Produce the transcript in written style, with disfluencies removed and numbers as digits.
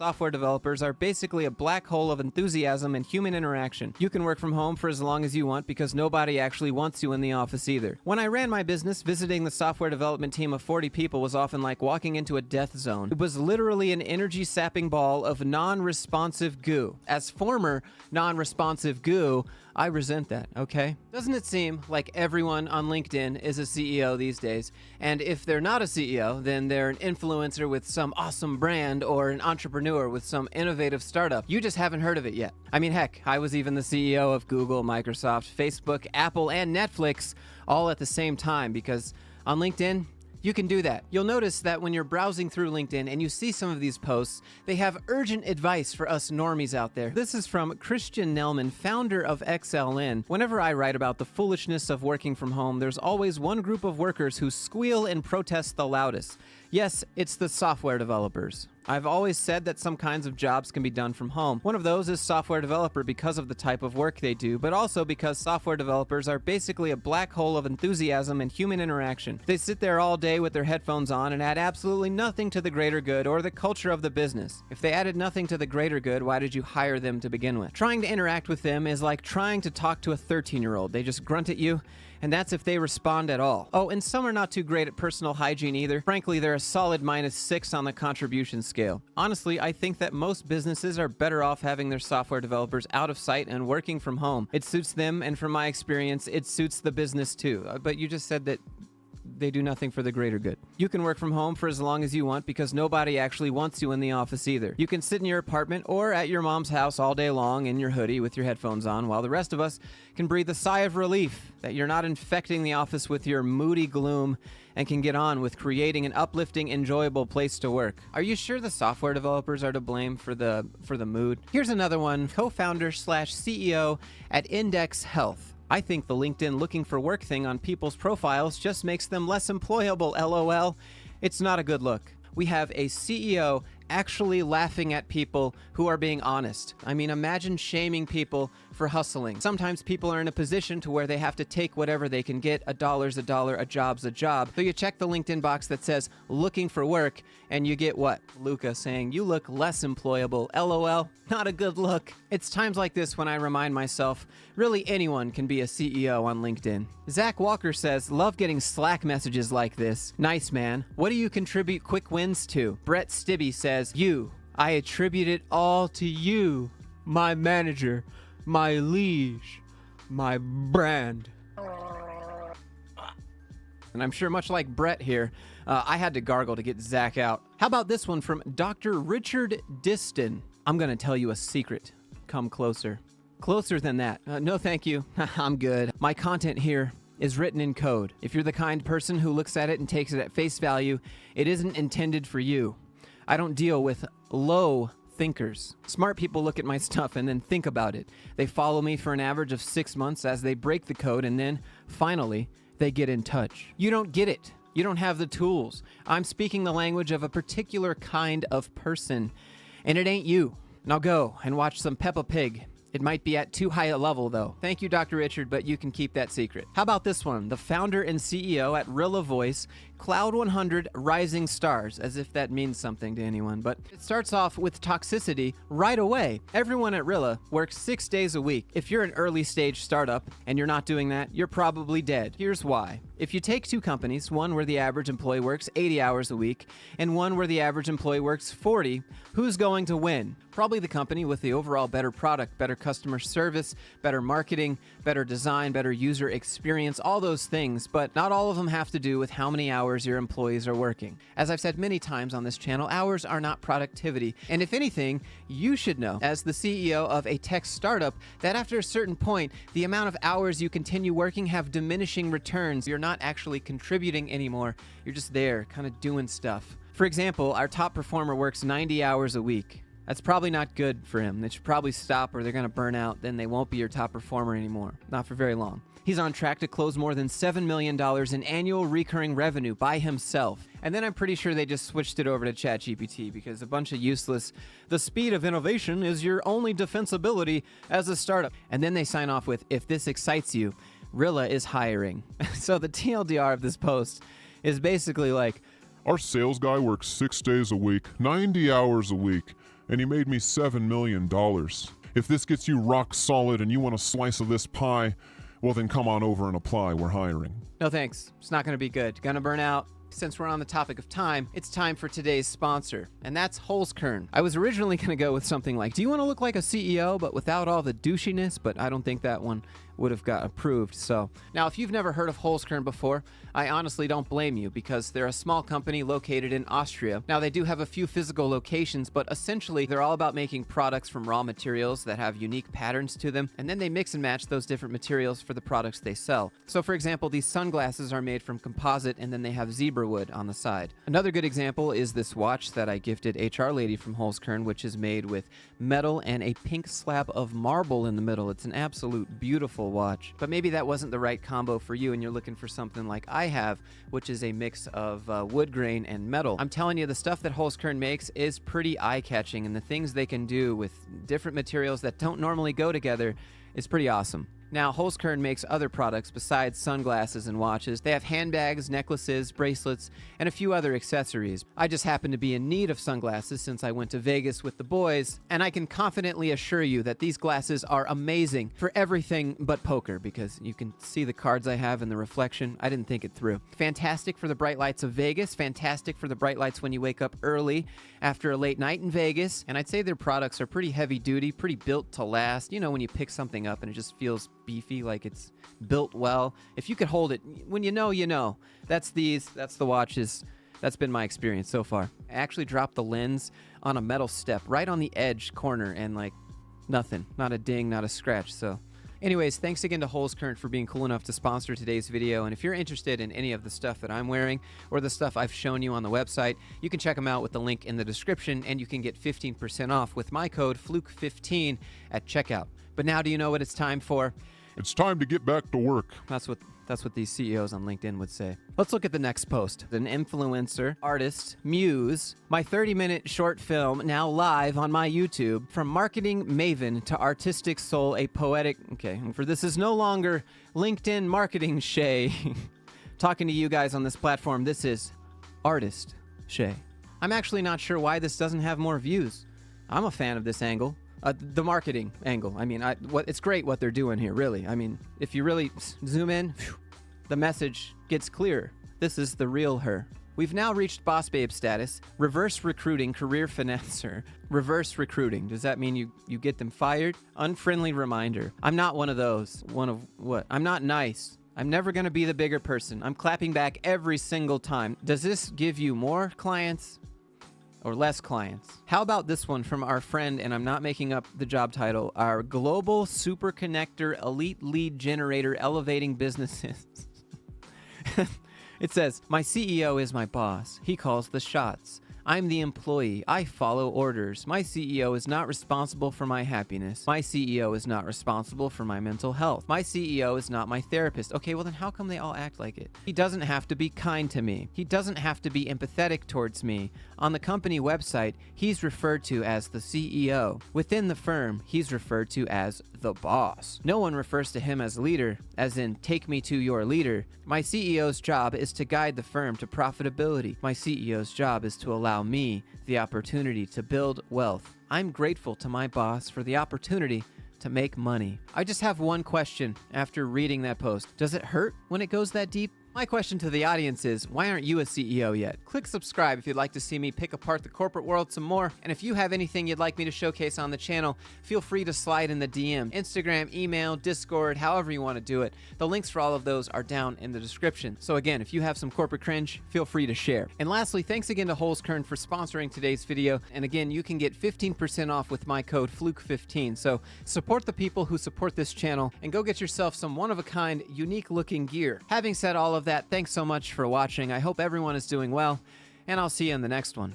Software developers are basically a black hole of enthusiasm and human interaction. You can work from home for as long as you want because nobody actually wants you in the office either. When I ran my business, visiting the software development team of 40 people was often like walking into a death zone. It was literally an energy-sapping ball of non-responsive goo. As former non-responsive goo, I resent that, okay? Doesn't it seem like everyone on LinkedIn is a CEO these days? And if they're not a CEO, then they're an influencer with some awesome brand or an entrepreneur with some innovative startup. You just haven't heard of it yet. I mean, heck, I was even the CEO of Google, Microsoft, Facebook, Apple, and Netflix all at the same time because on LinkedIn, you can do that. You'll notice that when you're browsing through LinkedIn and you see some of these posts, they have urgent advice for us normies out there. This is from Christian Nelman, founder of XLN. Whenever I write about the foolishness of working from home, there's always one group of workers who squeal and protest the loudest. Yes, it's the software developers. I've always said that some kinds of jobs can be done from home. One of those is software developer because of the type of work they do, but also because software developers are basically a black hole of enthusiasm and human interaction. They sit there all day with their headphones on and add absolutely nothing to the greater good or the culture of the business. If they added nothing to the greater good, why did you hire them to begin with? Trying to interact with them is like trying to talk to a 13-year-old. They just grunt at you, and that's if they respond at all. Oh, and some are not too great at personal hygiene either. Frankly, they're a solid -6 on the contribution scale. Honestly, I think that most businesses are better off having their software developers out of sight and working from home. It suits them, and from my experience, it suits the business too. But you just said that they do nothing for the greater good. You can work from home for as long as you want because nobody actually wants you in the office either. You can sit in your apartment or at your mom's house all day long in your hoodie with your headphones on, while the rest of us can breathe a sigh of relief that you're not infecting the office with your moody gloom and can get on with creating an uplifting, enjoyable place to work. Are you sure the software developers are to blame for the mood? Here's another one, co-founder/CEO at Index Health. I think the LinkedIn looking for work thing on people's profiles just makes them less employable, LOL. It's not a good look. We have a CEO actually laughing at people who are being honest. I mean, imagine shaming people for hustling. Sometimes people are in a position to where they have to take whatever they can get. A dollar's a dollar, a job's a job. So you check the LinkedIn box that says looking for work and you get what? Luca saying, you look less employable. LOL, not a good look. It's times like this when I remind myself, really anyone can be a CEO on LinkedIn. Zach Walker says, love getting Slack messages like this. Nice, man. What do you contribute quick wins to? Brett Stibbe says, you. I attribute it all to you, my manager, my liege, my brand. And I'm sure much like Brett here, I had to gargle to get Zach out. How about this one from Dr. Richard Diston? I'm going to tell you a secret. Come closer. Closer than that. No, thank you. I'm good. My content here is written in code. If you're the kind person who looks at it and takes it at face value, it isn't intended for you. I don't deal with low thinkers. Smart people look at my stuff and then think about it. They follow me for an average of 6 months as they break the code, and then, finally, they get in touch. You don't get it. You don't have the tools. I'm speaking the language of a particular kind of person, and it ain't you. Now go and watch some Peppa Pig. It might be at too high a level, though. Thank you, Dr. Richard, but you can keep that secret. How about this one? The founder and CEO at Rilla Voice, Cloud 100 Rising Stars, as if that means something to anyone. But it starts off with toxicity right away. Everyone at Rilla works 6 days a week. If you're an early stage startup and you're not doing that, you're probably dead. Here's why. If you take two companies, one where the average employee works 80 hours a week and one where the average employee works 40, who's going to win? Probably the company with the overall better product, better customer service, better marketing, better design, better user experience, all those things, but not all of them have to do with how many hours your employees are working. As I've said many times on this channel, hours are not productivity. And if anything, you should know, as the CEO of a tech startup, that after a certain point, the amount of hours you continue working have diminishing returns. You're not actually contributing anymore. You're just there, kind of doing stuff. For example, our top performer works 90 hours a week. That's probably not good for him. They should probably stop or they're going to burn out. Then they won't be your top performer anymore. Not for very long. He's on track to close more than $7 million in annual recurring revenue by himself. And then I'm pretty sure they just switched it over to ChatGPT because a bunch of useless, the speed of innovation is your only defensibility as a startup. And then they sign off with, if this excites you, Rilla is hiring. So the TLDR of this post is basically like, our sales guy works 6 days a week, 90 hours a week, and he made me $7 million. If this gets you rock solid and you want a slice of this pie, well then come on over and apply. We're hiring. No thanks. It's not going to be good. Gonna burn out. Since we're on the topic of time, it's time for today's sponsor, and that's Holzkern. I was originally going to go with something like, do you want to look like a CEO, but without all the douchiness? But I don't think that one would have got approved. So now, if you've never heard of Holzkern before, I honestly don't blame you, because they're a small company located in Austria. Now, they do have a few physical locations, but essentially they're all about making products from raw materials that have unique patterns to them, and then they mix and match those different materials for the products they sell. So for example, these sunglasses are made from composite, and then they have zebra wood on the side. Another good example is this watch that I gifted HR Lady from Holzkern, which is made with metal and a pink slab of marble in the middle. It's an absolute beautiful watch. But maybe that wasn't the right combo for you and you're looking for something like I have, which is a mix of wood grain and metal. I'm telling you, the stuff that Holzkern makes is pretty eye-catching, and the things they can do with different materials that don't normally go together is pretty awesome. Now, Holzkern makes other products besides sunglasses and watches. They have handbags, necklaces, bracelets, and a few other accessories. I just happen to be in need of sunglasses since I went to Vegas with the boys, and I can confidently assure you that these glasses are amazing for everything but poker, because you can see the cards I have in the reflection. I didn't think it through. Fantastic for the bright lights of Vegas, fantastic for the bright lights when you wake up early after a late night in Vegas, and I'd say their products are pretty heavy duty, pretty built to last. You know, when you pick something up and it just feels beefy, like it's built well. If you could hold it, when you know, you know. That's the watches. That's been my experience so far. I actually dropped the lens on a metal step right on the edge corner, and like nothing, not a ding, not a scratch. So anyways, thanks again to Holzkern for being cool enough to sponsor today's video. And if you're interested in any of the stuff that I'm wearing or the stuff I've shown you on the website, you can check them out with the link in the description, and you can get 15% off with my code Fluke15 at checkout. But now, do you know what it's time for? It's time to get back to work. That's what these CEOs on LinkedIn would say. Let's look at the next post. An influencer, artist, muse, my 30-minute short film now live on my YouTube. From marketing maven to artistic soul, a poetic... Okay, for this is no longer LinkedIn marketing Shay. Talking to you guys on this platform, this is artist Shay. I'm actually not sure why this doesn't have more views. I'm a fan of this angle. The marketing angle. I mean, it's great what they're doing here, really. I mean, if you really zoom in, the message gets clearer. This is the real her. We've now reached boss babe status. Reverse recruiting career financer. Reverse recruiting. Does that mean you get them fired? Unfriendly reminder. I'm not one of those. One of what? I'm not nice. I'm never going to be the bigger person. I'm clapping back every single time. Does this give you more clients or less clients? How about this one from our friend, and I'm not making up the job title, our global super connector elite lead generator elevating businesses. It says, my CEO is my boss. He calls the shots. I'm the employee. I follow orders. My CEO is not responsible for my happiness. My CEO is not responsible for my mental health. My CEO is not my therapist. Okay, well then how come they all act like it? He doesn't have to be kind to me. He doesn't have to be empathetic towards me. On the company website, he's referred to as the CEO. Within the firm, he's referred to as the boss. No one refers to him as leader, as in take me to your leader. My CEO's job is to guide the firm to profitability. My CEO's job is to allow me the opportunity to build wealth. I'm grateful to my boss for the opportunity to make money. I just have one question after reading that post. Does it hurt when it goes that deep? My question to the audience is, why aren't you a CEO yet? Click subscribe if you'd like to see me pick apart the corporate world some more. And if you have anything you'd like me to showcase on the channel, feel free to slide in the DM, Instagram, email, Discord, however you want to do it. The links for all of those are down in the description. So again, if you have some corporate cringe, feel free to share. And lastly, thanks again to Holzkern for sponsoring today's video. And again, you can get 15% off with my code Fluke15. So support the people who support this channel and go get yourself some one-of-a-kind, unique-looking gear. Having said all of that, thanks so much for watching. I hope everyone is doing well, and I'll see you in the next one.